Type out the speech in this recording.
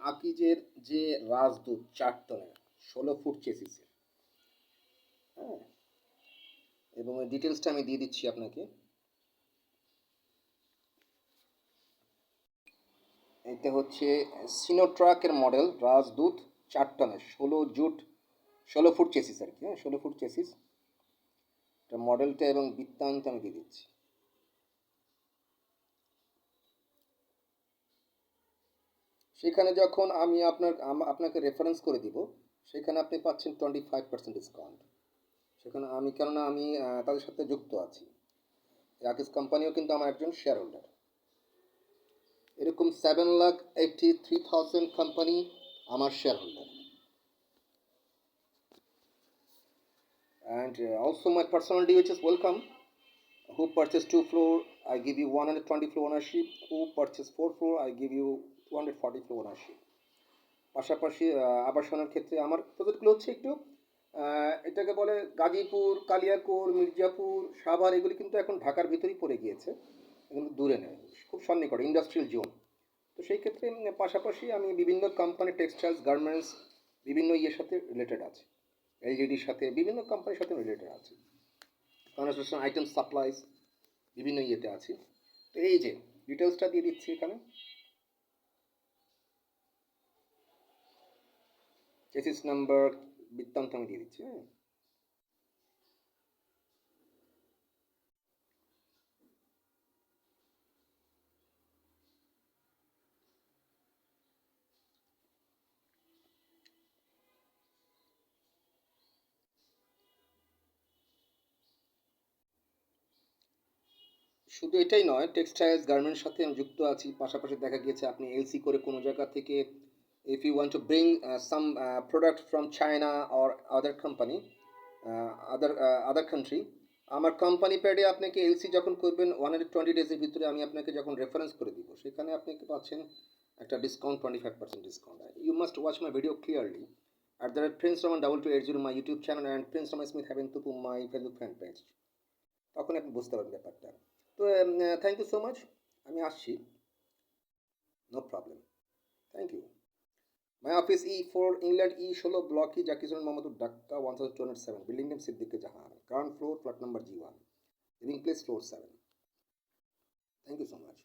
আকিজের যে রাজদূত 4 টনের 16 ফুট চেসিসের, হ্যাঁ, এবং ওই ডিটেলসটা আমি দিয়ে দিচ্ছি আপনাকে। এটা হচ্ছে সিনোট্রাকের মডেল রাজদূত 4 টনের 16 ফুট চেসিস আর কি, হ্যাঁ 16 ফুট চেসিস। এটা মডেলটা এবং বৃত্তান্ত আমি দিয়ে দিচ্ছি। সেখানে যখন আমি আপনাকে রেফারেন্স করে দিব, সেখানে আপনি পাচ্ছেন 25% ডিসকাউন্ট। সেখানে কেননা আমি তাদের সাথে যুক্ত আছি, আকিজ কোম্পানিও কিন্তু আমার একজন শেয়ার হোল্ডার। এরকম 7,83,000 কোম্পানি আমার share holder. And also my personality which is welcome. Who purchase 2 floor, I give you 120 floor ownership. Who purchase 4 floor, I give you 240 floor ownership. পাশাপাশি আবাসনের ক্ষেত্রে আমার প্রজেক্টগুলো হচ্ছে একটু এটাকে বলে গাজীপুর, কালিয়াকৈর, মির্জাপুর, সাভার, এগুলি কিন্তু এখন ঢাকার ভিতরেই পড়ে গিয়েছে, এগুলো দূরে নেই, খুব সন্নিকটে ইন্ডাস্ট্রিয়াল জোন। তো সেই ক্ষেত্রে পাশাপাশি আমি বিভিন্ন কোম্পানি, টেক্সটাইলস, গার্মেন্টস, বিভিন্ন ইয়ের সাথে রিলেটেড আছে, এলজিডির সাথে, বিভিন্ন কোম্পানির সাথে রিলেটেড আছে, কনস্ট্রাকশন আইটেম সাপ্লাইজ, বিভিন্ন ইয়েতে আছি। তো এই যে ডিটেলসটা দিয়ে দিচ্ছি এখানে, চেসিস নাম্বার, বৃত্তান্ত আমি দিয়ে দিচ্ছি। হ্যাঁ, শুধু এটাই নয়, টেক্সটাইলস, গার্মেন্টস সাথে আমি যুক্ত আছি। পাশাপাশি দেখা গিয়েছে আপনি এলসি করে কোনো জায়গা থেকে, if you want to bring some product from China or other company, other country, আমার কোম্পানি প্যাডে আপনাকে এলসি যখন করবেন 120 ডেজের ভিতরে আমি আপনাকে যখন রেফারেন্স করে দিব, সেখানে আপনি পাচ্ছেন একটা discount, 25% discount. You must watch my video clearly @Prince Raman 2280 my YouTube channel and Prince Raman Smith Heaven Tupu my Facebook fan page, তখন আপনি বুঝতে পারবেন ব্যাপারটা। তো থ্যাংক ইউ সো মাচ, আমি আসছি, no problem, thank you. My office E4 England E16 Block E Jakison Mohammed Dhaka 1207, building name Siddique Jahan, ground floor, flat number G1, living place floor 7. Thank you so much.